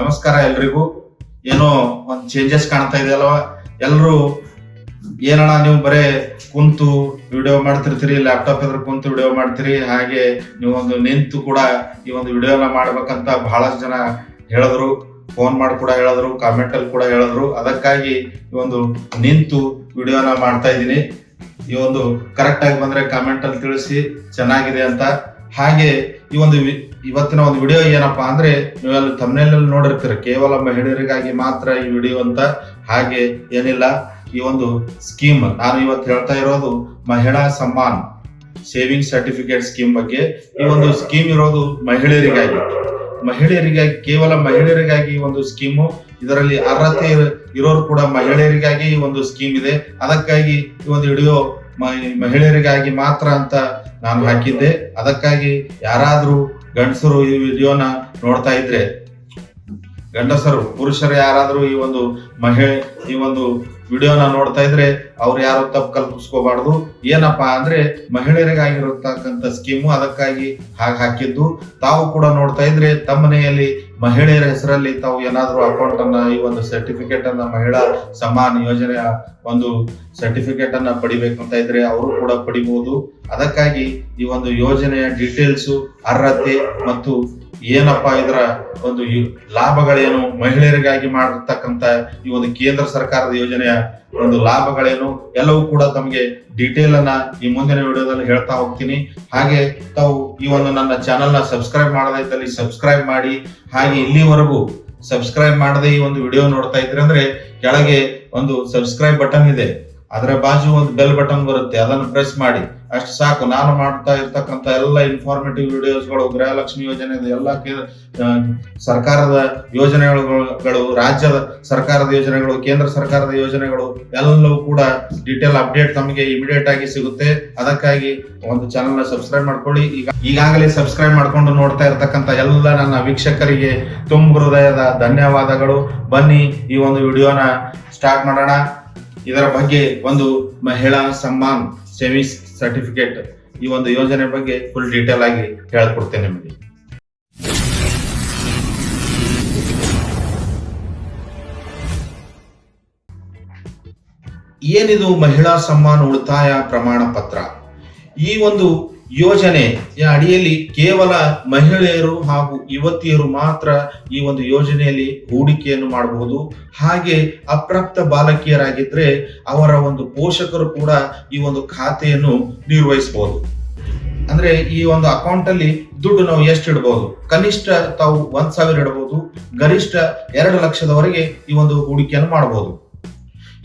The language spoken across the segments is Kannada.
ನಮಸ್ಕಾರ ಎಲ್ರಿಗೂ. ಏನೋ ಒಂದು ಚೇಂಜಸ್ ಕಾಣ್ತಾ ಇದೆ ಅಲ್ವಾ? ಎಲ್ರು ಏನಣ್ಣ ನೀವು ಬರೇ ಕುಂತು ವಿಡಿಯೋ ಮಾಡ್ತಿರ್ತೀರಿ, ಲ್ಯಾಪ್ಟಾಪ್ ಎದುರು ಕುಂತು ವಿಡಿಯೋ ಮಾಡ್ತೀರಿ, ಹಾಗೆ ನೀವು ಒಂದು ನಿಂತು ಕೂಡ ಈ ಒಂದು ವಿಡಿಯೋನ ಮಾಡ್ಬೇಕಂತ ಬಹಳಷ್ಟು ಜನ ಹೇಳಿದ್ರು, ಫೋನ್ ಮಾಡಿ ಕೂಡ ಹೇಳಿದ್ರು, ಕಾಮೆಂಟ್ ಅಲ್ಲಿ ಕೂಡ ಹೇಳಿದ್ರು. ಅದಕ್ಕಾಗಿ ಈ ಒಂದು ನಿಂತು ವಿಡಿಯೋನ ಮಾಡ್ತಾ ಇದ್ದೀನಿ. ಈ ಒಂದು ಕರೆಕ್ಟ್ ಆಗಿ ಬಂದ್ರೆ ಕಾಮೆಂಟ್ ಅಲ್ಲಿ ತಿಳಿಸಿ ಚೆನ್ನಾಗಿದೆ ಅಂತ. ಹಾಗೆ ಈ ಒಂದು ಇವತ್ತಿನ ಒಂದು ವಿಡಿಯೋ ಏನಪ್ಪಾ ಅಂದ್ರೆ, ನೀವೆಲ್ಲ ಥಂಬ್ನೇಲ್ ನೋಡಿರ್ತೀರ, ಕೇವಲ ಮಹಿಳೆಯರಿಗಾಗಿ ಮಾತ್ರ ಈ ವಿಡಿಯೋ ಅಂತ. ಹಾಗೆ ಏನಿಲ್ಲ, ಈ ಒಂದು ಸ್ಕೀಮ್ ನಾನು ಇವತ್ತು ಹೇಳ್ತಾ ಇರೋದು ಮಹಿಳಾ ಸಮ್ಮಾನ್ ಸೇವಿಂಗ್ ಸರ್ಟಿಫಿಕೇಟ್ ಸ್ಕೀಮ್ ಬಗ್ಗೆ. ಈ ಒಂದು ಸ್ಕೀಮ್ ಇರೋದು ಮಹಿಳೆಯರಿಗಾಗಿ, ಕೇವಲ ಮಹಿಳೆಯರಿಗಾಗಿ ಈ ಒಂದು ಸ್ಕೀಮು. ಇದರಲ್ಲಿ ಅರ್ಹತೆ ಇರೋರು ಕೂಡ ಮಹಿಳೆಯರಿಗಾಗಿ ಈ ಒಂದು ಸ್ಕೀಮ್ ಇದೆ. ಅದಕ್ಕಾಗಿ ಈ ಒಂದು ವಿಡಿಯೋ ಮಹಿಳೆಯರಿಗಾಗಿ ಮಾತ್ರ ಅಂತ ನಾನು ಹಾಕಿದ್ದೆ. ಅದಕ್ಕಾಗಿ ಯಾರಾದ್ರೂ ಗಂಡಸರು ಈ ವಿಡಿಯೋನ ನೋಡ್ತಾ ಇದ್ರೆ, ಗಂಡಸರು ಪುರುಷರು ಯಾರಾದ್ರೂ ಈ ಒಂದು ವಿಡಿಯೋನ ನೋಡ್ತಾ ಇದ್ರೆ ಅವ್ರು ಯಾರು ತಪ್ಪು ಕಲ್ಪಿಸ್ಕೋಬಾರ್ದು. ಏನಪ್ಪಾ ಅಂದ್ರೆ ಮಹಿಳೆಯರಿಗಾಗಿರತಕ್ಕಂಥ ಸ್ಕೀಮು, ಅದಕ್ಕಾಗಿ ಹಾಕಿದ್ದು. ತಾವು ಕೂಡ ನೋಡ್ತಾ ಇದ್ರೆ ತಮ್ಮ ಮನೆಯಲ್ಲಿ ಮಹಿಳೆಯರ ಹೆಸರಲ್ಲಿ ತಾವು ಏನಾದ್ರೂ ಅಕೌಂಟ್ ಅನ್ನ, ಈ ಒಂದು ಸರ್ಟಿಫಿಕೇಟ್ ಅನ್ನ, ಮಹಿಳಾ ಸಮ್ಮಾನ್ ಯೋಜನೆಯ ಒಂದು ಸರ್ಟಿಫಿಕೇಟ್ ಅನ್ನ ಪಡಿಬೇಕು ಅಂತ ಇದ್ರೆ ಅವರು ಕೂಡ ಪಡಿಬಹುದು. ಅದಕ್ಕಾಗಿ ಈ ಒಂದು ಯೋಜನೆಯ ಡೀಟೇಲ್ಸ್, ಅರ್ಹತೆ ಮತ್ತು ಏನಪ್ಪಾ ಇದರ ಒಂದು ಲಾಭಗಳೇನು, ಮಹಿಳೆಯರಿಗಾಗಿ ಮಾಡಿರ್ತಕ್ಕಂಥ ಈ ಒಂದು ಕೇಂದ್ರ ಸರ್ಕಾರದ ಯೋಜನೆಯ ಒಂದು ಲಾಭಗಳೇನು, ಎಲ್ಲವೂ ಕೂಡ ತಮಗೆ ಡೀಟೇಲ್ ಅನ್ನ ಈ ಮುಂದಿನ ವಿಡಿಯೋದಲ್ಲಿ ಹೇಳ್ತಾ ಹೋಗ್ತೀನಿ. ಹಾಗೆ ತಾವು ಈ ಒಂದು ನನ್ನ ಚಾನೆಲ್ ನ ಸಬ್ಸ್ಕ್ರೈಬ್ ಮಾಡದೈತಲ್ಲಿ ಸಬ್ಸ್ಕ್ರೈಬ್ ಮಾಡಿ. ಹಾಗೆ ಇಲ್ಲಿವರೆಗೂ ಸಬ್ಸ್ಕ್ರೈಬ್ ಮಾಡದೆ ಈ ಒಂದು ವಿಡಿಯೋ ನೋಡ್ತಾ ಇದ್ರಿ ಅಂದ್ರೆ ಕೆಳಗೆ ಒಂದು ಸಬ್ಸ್ಕ್ರೈಬ್ ಬಟನ್ ಇದೆ, ಅದರ ಬಾಜು ಒಂದು ಬೆಲ್ ಬಟನ್ ಬರುತ್ತೆ, ಅದನ್ನು ಪ್ರೆಸ್ ಮಾಡಿ. ಅಷ್ಟು ಸಾಕು. ನಾನು ಮಾಡ್ತಾ ಇರ್ತಕ್ಕಂಥ ಎಲ್ಲ ಇನ್ಫಾರ್ಮೇಟಿವ್ ವಿಡಿಯೋಸ್ಗಳು, ಗೃಹಲಕ್ಷ್ಮಿ ಯೋಜನೆ, ಎಲ್ಲ ಸರ್ಕಾರದ ಯೋಜನೆಗಳು, ರಾಜ್ಯದ ಸರ್ಕಾರದ ಯೋಜನೆಗಳು, ಕೇಂದ್ರ ಸರ್ಕಾರದ ಯೋಜನೆಗಳು ಎಲ್ಲವೂ ಕೂಡ ಡೀಟೇಲ್ ಅಪ್ಡೇಟ್ ತಮಗೆ ಇಮಿಡಿಯೇಟ್ ಆಗಿ ಸಿಗುತ್ತೆ. ಅದಕ್ಕಾಗಿ ಒಂದು ಚಾನೆಲ್ ನ ಸಬ್ಸ್ಕ್ರೈಬ್ ಮಾಡ್ಕೊಳ್ಳಿ. ಈಗಾಗಲೇ ಸಬ್ಸ್ಕ್ರೈಬ್ ಮಾಡ್ಕೊಂಡು ನೋಡ್ತಾ ಇರ್ತಕ್ಕಂಥ ಎಲ್ಲ ನನ್ನ ವೀಕ್ಷಕರಿಗೆ ತುಂಬ ಹೃದಯದ ಧನ್ಯವಾದಗಳು. ಬನ್ನಿ ಈ ಒಂದು ವಿಡಿಯೋನ ಸ್ಟಾರ್ಟ್ ಮಾಡೋಣ. ಇದರ ಬಗ್ಗೆ ಒಂದು ಮಹಿಳಾ ಸಮ್ಮಾನ್ ಸೇವಿಂಗ್ಸ್ ಸರ್ಟಿಫಿಕೇಟ್ ಈ ಒಂದು ಯೋಜನೆ ಬಗ್ಗೆ ಫುಲ್ ಡೀಟೇಲ್ ಆಗಿ ಹೇಳ್ಕೊಡ್ತೇನೆ ನಿಮಗೆ. ಏನಿದು ಮಹಿಳಾ ಸಮ್ಮಾನ್ ಉಳಿತಾಯ ಪ್ರಮಾಣ ಪತ್ರ? ಈ ಒಂದು ಯೋಜನೆಯ ಅಡಿಯಲ್ಲಿ ಕೇವಲ ಮಹಿಳೆಯರು ಹಾಗೂ ಯುವತಿಯರು ಮಾತ್ರ ಈ ಒಂದು ಯೋಜನೆಯಲ್ಲಿ ಹೂಡಿಕೆಯನ್ನು ಮಾಡಬಹುದು. ಹಾಗೆ ಅಪ್ರಾಪ್ತ ಬಾಲಕಿಯರಾಗಿದ್ರೆ ಅವರ ಒಂದು ಪೋಷಕರು ಕೂಡ ಈ ಒಂದು ಖಾತೆಯನ್ನು ನಿರ್ವಹಿಸಬಹುದು. ಅಂದ್ರೆ ಈ ಒಂದು ಅಕೌಂಟ್ ಅಲ್ಲಿ ದುಡ್ಡು ನಾವು ಎಷ್ಟು ಇಡಬಹುದು? ಕನಿಷ್ಠ ತಾವು 1,000 ಇಡಬಹುದು, ಗರಿಷ್ಠ 2 ಲಕ್ಷದವರೆಗೆ ಈ ಒಂದು ಹೂಡಿಕೆಯನ್ನು ಮಾಡಬಹುದು.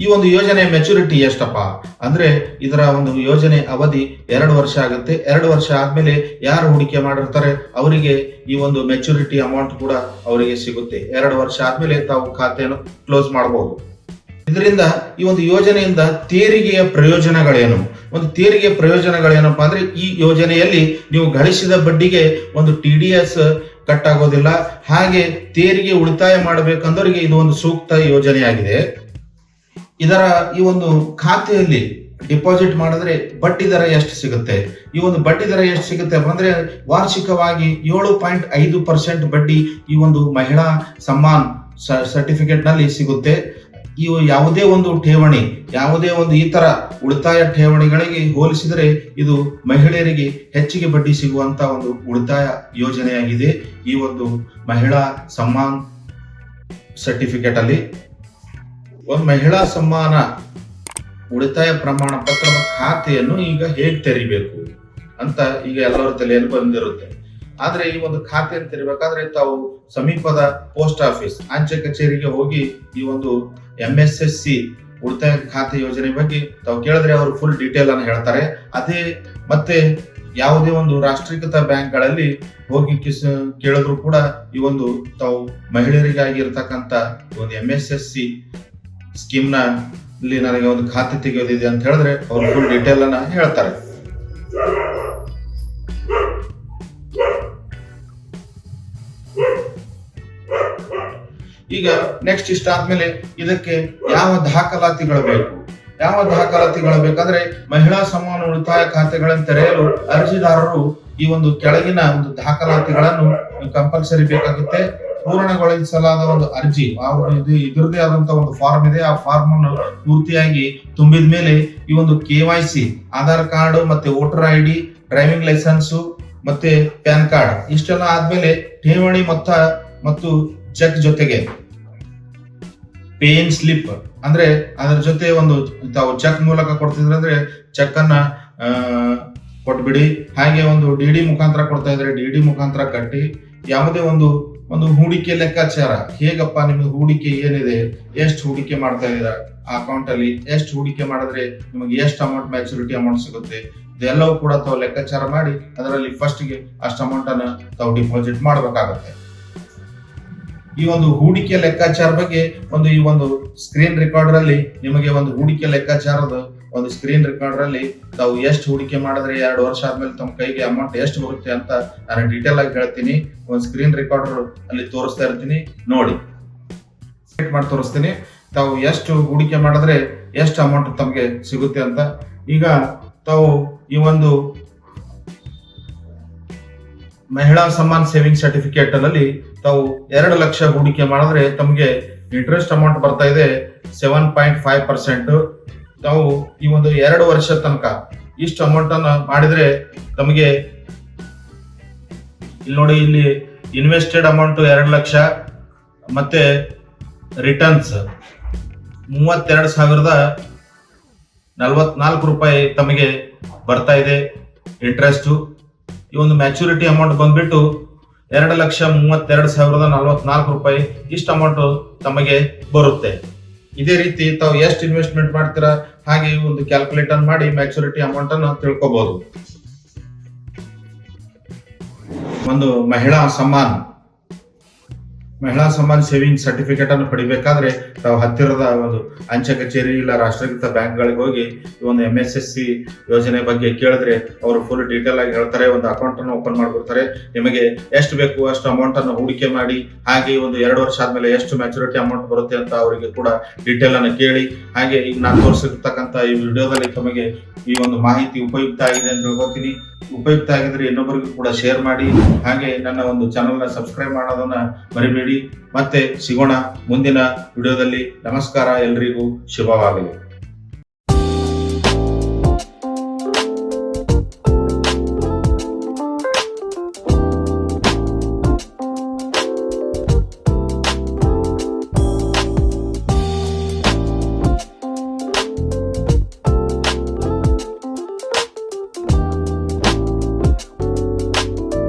ಈ ಒಂದು ಯೋಜನೆ ಮೆಚುರಿಟಿ ಎಷ್ಟಪ್ಪ ಅಂದ್ರೆ, ಇದರ ಒಂದು ಯೋಜನೆ ಅವಧಿ 2 ವರ್ಷ ಆಗುತ್ತೆ. 2 ವರ್ಷ ಆದ್ಮೇಲೆ ಯಾರು ಹೂಡಿಕೆ ಮಾಡಿರ್ತಾರೆ ಅವರಿಗೆ ಈ ಒಂದು ಮೆಚುರಿಟಿ ಅಮೌಂಟ್ ಕೂಡ ಅವರಿಗೆ ಸಿಗುತ್ತೆ. 2 ವರ್ಷ ಆದ್ಮೇಲೆ ತಾವು ಖಾತೆಯನ್ನು ಕ್ಲೋಸ್ ಮಾಡಬಹುದು. ಇದರಿಂದ ಈ ಒಂದು ಯೋಜನೆಯಿಂದ ತೆರಿಗೆಯ ಪ್ರಯೋಜನಗಳೇನು? ಒಂದು ತೆರಿಗೆ ಪ್ರಯೋಜನಗಳೇನಪ್ಪಾ ಅಂದ್ರೆ, ಈ ಯೋಜನೆಯಲ್ಲಿ ನೀವು ಗಳಿಸಿದ ಬಡ್ಡಿಗೆ ಒಂದು TDS ಕಟ್ ಆಗೋದಿಲ್ಲ. ಹಾಗೆ ತೆರಿಗೆ ಉಳಿತಾಯ ಮಾಡಬೇಕಂದವರಿಗೆ ಇದು ಒಂದು ಸೂಕ್ತ ಯೋಜನೆಯಾಗಿದೆ. ಇದರ ಈ ಒಂದು ಖಾತೆಯಲ್ಲಿ ಡಿಪಾಸಿಟ್ ಮಾಡಿದ್ರೆ ಬಡ್ಡಿ ದರ ಎಷ್ಟು ಸಿಗುತ್ತೆ? ಈ ಒಂದು ಬಡ್ಡಿ ದರ ಎಷ್ಟು ಸಿಗುತ್ತೆ ಅಂದ್ರೆ, ವಾರ್ಷಿಕವಾಗಿ 7.5% ಬಡ್ಡಿ ಈ ಒಂದು ಮಹಿಳಾ ಸಮ್ಮಾನ್ ಸರ್ಟಿಫಿಕೇಟ್ ನಲ್ಲಿ ಸಿಗುತ್ತೆ. ಇವು ಯಾವುದೇ ಒಂದು ಠೇವಣಿ, ಯಾವುದೇ ಒಂದು ಈ ತರ ಉಳಿತಾಯ ಠೇವಣಿಗಳಿಗೆ ಹೋಲಿಸಿದರೆ ಇದು ಮಹಿಳೆಯರಿಗೆ ಹೆಚ್ಚಿಗೆ ಬಡ್ಡಿ ಸಿಗುವಂತ ಒಂದು ಉಳಿತಾಯ ಯೋಜನೆಯಾಗಿದೆ. ಈ ಒಂದು ಮಹಿಳಾ ಸಮ್ಮಾನ್ ಸರ್ಟಿಫಿಕೇಟ್ ಅಲ್ಲಿ ಒಂದು ಮಹಿಳಾ ಸಮ್ಮಾನ ಉಳಿತಾಯ ಪ್ರಮಾಣ ಪತ್ರದ ಖಾತೆಯನ್ನು ಈಗ ಹೇಗೆ ತೆರಿಬೇಕು ಅಂತ ಈಗ ಎಲ್ಲರ ತಲೆಯಲ್ಲಿ ಬಂದಿರುತ್ತೆ. ಆದ್ರೆ ಈ ಒಂದು ಖಾತೆಯನ್ನು ತೆರಿಬೇಕಾದ್ರೆ ತಾವು ಸಮೀಪದ ಪೋಸ್ಟ್ ಆಫೀಸ್, ಅಂಚೆ ಕಚೇರಿಗೆ ಹೋಗಿ ಈ ಒಂದು MSSC ಉಳಿತಾಯ ಖಾತೆ ಯೋಜನೆ ಬಗ್ಗೆ ತಾವು ಕೇಳಿದ್ರೆ ಅವರು ಫುಲ್ ಡೀಟೇಲ್ ಅನ್ನು ಹೇಳ್ತಾರೆ. ಅದೇ ಮತ್ತೆ ಯಾವುದೇ ಒಂದು ರಾಷ್ಟ್ರೀಕೃತ ಬ್ಯಾಂಕ್ಗಳಲ್ಲಿ ಹೋಗಿ ಕೇಳಿದ್ರು ಕೂಡ ಈ ಒಂದು ತಾವು ಮಹಿಳೆಯರಿಗಾಗಿ ಇರತಕ್ಕಂತ ಒಂದು MSSC ಸ್ಕೀಮ್ ನಲ್ಲಿ ನನಗೆ ಒಂದು ಖಾತೆ ತೆಗೆಯೋದಿದೆ ಅಂತ ಹೇಳಿದ್ರೆ ಅವ್ರು ಫುಲ್ ಡೀಟೇಲ್ ಅನ್ನ ಹೇಳ್ತಾರೆ. ಈಗ ನೆಕ್ಸ್ಟ್ ಇಷ್ಟ ಆದ್ಮೇಲೆ ಇದಕ್ಕೆ ಯಾವ ದಾಖಲಾತಿಗಳು ಬೇಕು? ಬೇಕಂದ್ರೆ ಮಹಿಳಾ ಸಮ್ಮಾನ ಉಳಿತಾಯ ಖಾತೆಗಳನ್ನು ತೆರೆಯಲು ಅರ್ಜಿದಾರರು ಈ ಒಂದು ಕೆಳಗಿನ ಒಂದು ದಾಖಲಾತಿಗಳನ್ನು ಕಂಪಲ್ಸರಿ ಬೇಕಾಗುತ್ತೆ. ಪೂರ್ಣಗೊಳಿಸಲಾದ ಒಂದು ಅರ್ಜಿ ಇದ್ರದ್ದೇ ಆದಂತ ಒಂದು ಫಾರ್ಮ್ ಇದೆ. ಆ ಫಾರ್ಮ್ ಅನ್ನು ಪೂರ್ತಿಯಾಗಿ ತುಂಬಿದ ಮೇಲೆ ಈ ಒಂದು KYC ಆಧಾರ್ ಕಾರ್ಡ್ ಮತ್ತೆ ವೋಟರ್ ID, ಡ್ರೈವಿಂಗ್ ಲೈಸೆನ್ಸ್ ಮತ್ತೆ ಪ್ಯಾನ್ ಕಾರ್ಡ್ ಇಷ್ಟೆಲ್ಲ ಆದ್ಮೇಲೆ ಠೇವಣಿ ಮೊತ್ತ ಮತ್ತು ಚೆಕ್ ಜೊತೆಗೆ ಪೇನ್ ಸ್ಲಿಪ್ ಅಂದ್ರೆ ಅದರ ಜೊತೆ ಒಂದು ತಾವು ಚೆಕ್ ಮೂಲಕ ಕೊಡ್ತಿದ್ರೆ ಅಂದ್ರೆ ಚೆಕ್ ಅನ್ನ ಕೊಟ್ಬಿಡಿ. ಹಾಗೆ ಒಂದು DD ಮುಖಾಂತರ ಕೊಡ್ತಾ ಇದ್ರೆ DD ಮುಖಾಂತರ ಕಟ್ಟಿ. ಯಾವುದೇ ಒಂದು ಹೂಡಿಕೆ ಲೆಕ್ಕಾಚಾರ ಹೇಗಪ್ಪ ನಿಮ್ಗೆ ಹೂಡಿಕೆ ಏನಿದೆ, ಎಷ್ಟು ಹೂಡಿಕೆ ಮಾಡ್ತಾ ಇದ್ದೀರಾ, ಆ ಅಕೌಂಟ್ ಅಲ್ಲಿ ಎಷ್ಟು ಹೂಡಿಕೆ ಮಾಡಿದ್ರೆ ನಿಮಗೆ ಎಷ್ಟು ಅಮೌಂಟ್ ಮ್ಯಾಚುರಿಟಿ ಅಮೌಂಟ್ ಸಿಗುತ್ತೆ, ಇದೆಲ್ಲವೂ ಕೂಡ ತಾವು ಲೆಕ್ಕಾಚಾರ ಮಾಡಿ ಅದರಲ್ಲಿ ಫಸ್ಟ್ ಗೆ ಅಷ್ಟು ಅಮೌಂಟ್ ಅನ್ನ ತಾವು ಡಿಪಾಸಿಟ್ ಮಾಡಬೇಕಾಗುತ್ತೆ. ಈ ಒಂದು ಹೂಡಿಕೆ ಲೆಕ್ಕಾಚಾರ ಬಗ್ಗೆ ಈ ಒಂದು ಸ್ಕ್ರೀನ್ ರೆಕಾರ್ಡರ್ ಅಲ್ಲಿ ನಿಮಗೆ ಒಂದು ಹೂಡಿಕೆ ಲೆಕ್ಕಾಚಾರದ ಒಂದು ಸ್ಕ್ರೀನ್ ರೆಕಾರ್ಡರ್ ಅಲ್ಲಿ ತಾವು ಎಷ್ಟು ಹೂಡಿಕೆ ಮಾಡಿದ್ರೆ 2 ವರ್ಷ ಆದ್ಮೇಲೆ ತಮ್ಮ ಕೈಗೆ ಅಮೌಂಟ್ ಎಷ್ಟು ಬರುತ್ತೆ ಅಂತ ನಾನು ಡೀಟೇಲ್ ಆಗಿ ಹೇಳ್ತೀನಿ. ಒಂದು ಸ್ಕ್ರೀನ್ ರೆಕಾರ್ಡರ್ ಅಲ್ಲಿ ತೋರಿಸ್ತಾ ಇರ್ತೀನಿ, ನೋಡಿ ಮಾಡಿ ತೋರಿಸ್ತೀನಿ. ತಾವು ಎಷ್ಟು ಹೂಡಿಕೆ ಮಾಡಿದ್ರೆ ಎಷ್ಟು ಅಮೌಂಟ್ ತಮಗೆ ಸಿಗುತ್ತೆ ಅಂತ. ಈಗ ತಾವು ಈ ಒಂದು ಮಹಿಳಾ ಸಮ್ಮಾನ್ ಸೇವಿಂಗ್ ಸರ್ಟಿಫಿಕೇಟ್ ಅಲ್ಲಿ ತಾವು 2 ಲಕ್ಷ ಹೂಡಿಕೆ ಮಾಡಿದ್ರೆ ತಮಗೆ ಇಂಟ್ರೆಸ್ಟ್ ಅಮೌಂಟ್ ಬರ್ತಾ ಇದೆ 7.5%. ತಾವು ಈ ಒಂದು 2 ವರ್ಷ ತನಕ ಇಷ್ಟು ಅಮೌಂಟ್ ಅನ್ನ ಮಾಡಿದ್ರೆ ತಮಗೆ ಇಲ್ಲಿ ನೋಡಿ, ಇಲ್ಲಿ ಇನ್ವೆಸ್ಟೆಡ್ ಅಮೌಂಟ್ 2 ಲಕ್ಷ ಮತ್ತೆ ರಿಟರ್ನ್ಸ್ 32,044 ರೂಪಾಯಿ ತಮಗೆ ಬರ್ತಾ ಇದೆ ಇಂಟ್ರೆಸ್ಟ್. ಈ ಒಂದು ಮ್ಯಾಚುರಿಟಿ ಅಮೌಂಟ್ ಬಂದ್ಬಿಟ್ಟು 2,32,044 ರೂಪಾಯಿ ಇಷ್ಟು ಅಮೌಂಟ್ ತಮಗೆ ಬರುತ್ತೆ. ಇದೇ ರೀತಿ ತಾವು ಎಷ್ಟು ಇನ್ವೆಸ್ಟ್ಮೆಂಟ್ ಮಾಡ್ತೀರಾ ಹಾಗೆ ಒಂದು ಕ್ಯಾಲ್ಕುಲೇಟರ್ ಮಾಡಿ ಮ್ಯಾಚುರಿಟಿ ಅಮೌಂಟ್ ಅನ್ನು ತಿಳ್ಕೊಬಹುದು. ಒಂದು ಮಹಿಳಾ ಸಮ್ಮಾನ್ ಸೇವಿಂಗ್ ಸರ್ಟಿಫಿಕೇಟ್ ಅನ್ನು ಪಡಿಬೇಕಾದ್ರೆ ತಾವು ಹತ್ತಿರದ ಒಂದು ಅಂಚೆ ಕಚೇರಿ ಇಲ್ಲ ರಾಷ್ಟ್ರೀಕೃತ ಬ್ಯಾಂಕ್ಗಳಿಗೆ ಹೋಗಿ ಈ ಒಂದು MSSC ಯೋಜನೆ ಬಗ್ಗೆ ಕೇಳಿದ್ರೆ ಅವರು ಫುಲ್ ಡೀಟೇಲ್ ಆಗಿ ಹೇಳ್ತಾರೆ. ಒಂದು ಅಕೌಂಟ್ ಅನ್ನು ಓಪನ್ ಮಾಡ್ಬಿಡ್ತಾರೆ. ನಿಮಗೆ ಎಷ್ಟು ಬೇಕು ಅಷ್ಟು ಅಮೌಂಟ್ ಅನ್ನು ಹೂಡಿಕೆ ಮಾಡಿ ಹಾಗೆ ಒಂದು 2 ವರ್ಷ ಆದ್ಮೇಲೆ ಎಷ್ಟು ಮ್ಯಾಚುರಿಟಿ ಅಮೌಂಟ್ ಬರುತ್ತೆ ಅಂತ ಅವರಿಗೆ ಕೂಡ ಡೀಟೇಲ್ ಅನ್ನು ಕೇಳಿ. ಹಾಗೆ ಈಗ ನಾನು ತೋರಿಸಿರ್ತಕ್ಕಂಥ ಈ ವಿಡಿಯೋದಲ್ಲಿ ತಮಗೆ ಈ ಒಂದು ಮಾಹಿತಿ ಉಪಯುಕ್ತ ಆಗಿದೆ ಅಂತ ಹೇಳ್ಕೊತೀನಿ. ಉಪಯುಕ್ತ ಆಗಿದ್ರೆ ಇನ್ನೊಬ್ಬರಿಗೂ ಕೂಡ ಶೇರ್ ಮಾಡಿ. ಹಾಗೆ ನನ್ನ ಒಂದು ಚಾನೆಲ್ ನ ಸಬ್ಸ್ಕ್ರೈಬ್ ಮಾಡೋದನ್ನ ಮರಿಬೇಡಿ. ಮತ್ತೆ ಸಿಗೋಣ ಮುಂದಿನ ವಿಡಿಯೋದಲ್ಲಿ. ನಮಸ್ಕಾರ, ಎಲ್ರಿಗೂ ಶುಭವಾಗಲಿ.